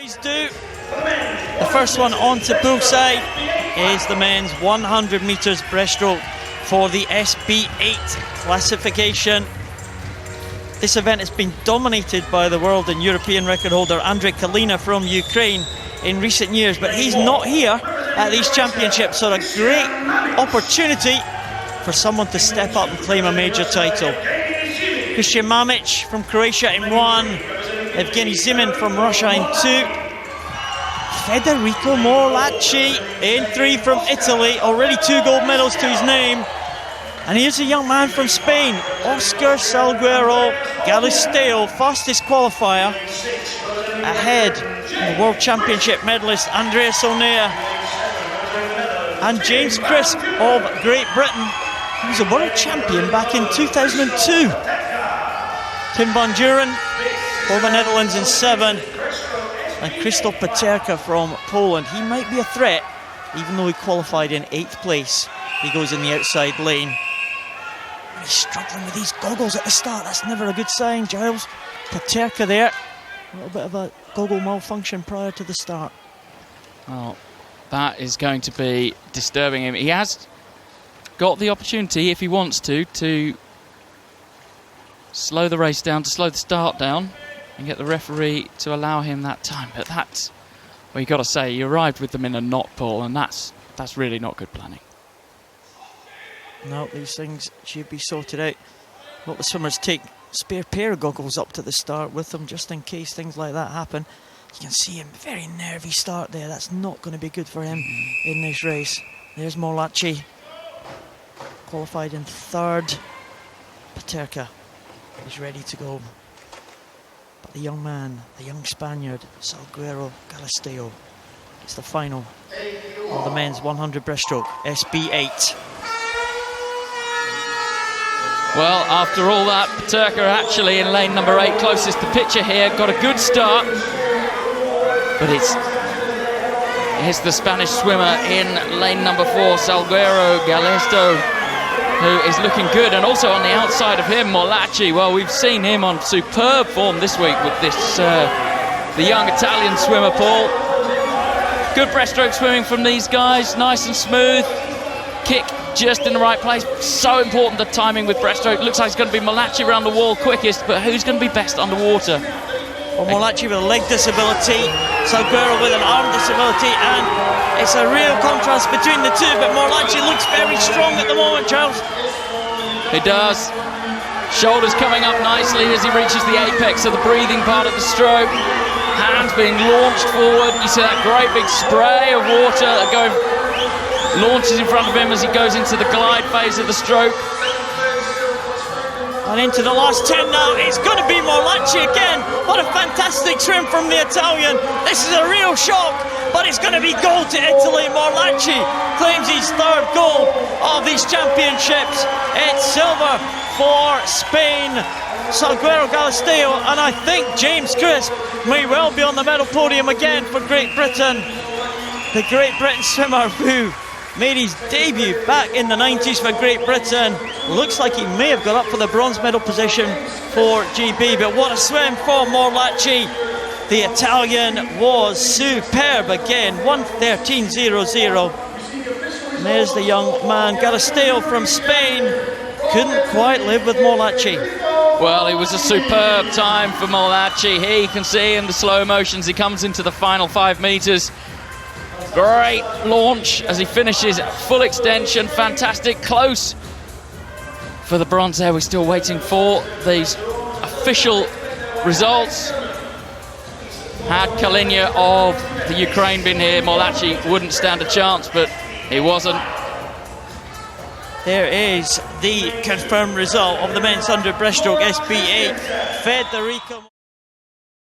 Always do. The first one onto poolside is the men's 100 metres breaststroke for the SB8 classification. This event has been dominated by the world and European record holder Andrei Kalina from Ukraine in recent years, but he's not here at these championships, so a great opportunity for someone to step up and claim a major title. Christian Mamic from Croatia in 1, Evgeny Zimin from Russia in 2, Federico Morlacci in 3 from Italy, already 2 gold medals to his name. And here's a young man from Spain, Oscar Salguero Galisteo, fastest qualifier, ahead of the World Championship medalist Andreas O'Neill. And James Crisp of Great Britain, he was a world champion back in 2002. Tim van Duren for the Netherlands in 7. And Krzysztof Paterka from Poland. He might be a threat, even though he qualified in 8th place. He goes in the outside lane. He's struggling with these goggles at the start. That's never a good sign, Giles. Paterka there. A little bit of a goggle malfunction prior to the start. Well, that is going to be disturbing him. He has got the opportunity, if he wants to slow the race down, to slow the start down, and get the referee to allow him that time. But that's, well, you've got to say, you arrived with them in a knot, Paul, and that's really not good planning. No, these things should be sorted out. A lot of swimmers take a spare pair of goggles up to the start with them, just in case things like that happen. You can see him, very nervy start there. That's not going to be good for him in this race. There's Morlacci, qualified in 3rd. Paterka is ready to go. But the young man, the young Spaniard, Salguero Galisteo, it's the final of the men's 100 breaststroke, SB8. Well, after all that, Paterka actually in lane number 8, closest to picture here, got a good start. But here's the Spanish swimmer in lane number 4, Salguero Galisteo, who is looking good. And also on the outside of him, Morlacci. Well, we've seen him on superb form this week with this the young Italian swimmer, Paul. Good breaststroke swimming from these guys, nice and smooth. Kick just in the right place. So important, the timing with breaststroke. Looks like it's going to be Morlacci around the wall quickest, but who's going to be best underwater? Well, Morlacci with a leg disability, Salguero with an arm disability, and it's a real contrast between the two, but Morlacci looks very strong at the moment, Charles. He does. Shoulders coming up nicely as he reaches the apex of the breathing part of the stroke. Hands being launched forward. You see that great big spray of water going, launches in front of him as he goes into the glide phase of the stroke. And into the last 10 now, it's going to be Morlacci again. What a fantastic swim from the Italian. This is a real shock, but it's going to be gold to Italy. Morlacci claims his 3rd gold of these championships. It's silver for Spain, Salguero Galisteo, and I think James Crisp may well be on the medal podium again for Great Britain. The Great Britain swimmer who made his debut back in the 90s for Great Britain. Looks like he may have got up for the bronze medal position for GB, but what a swim for Morlacci. The Italian was superb again, 1:13.00. And there's the young man, Galisteo from Spain. Couldn't quite live with Morlacci. Well, it was a superb time for Morlacci. Here you can see in the slow motions, he comes into the final 5 metres. Great launch as he finishes at full extension. Fantastic, close for the bronze there. We're still waiting for these official results. Had Kalina of the Ukraine been here, Morlacci wouldn't stand a chance, but he wasn't. There is the confirmed result of the men's 100 breaststroke SB8. Federico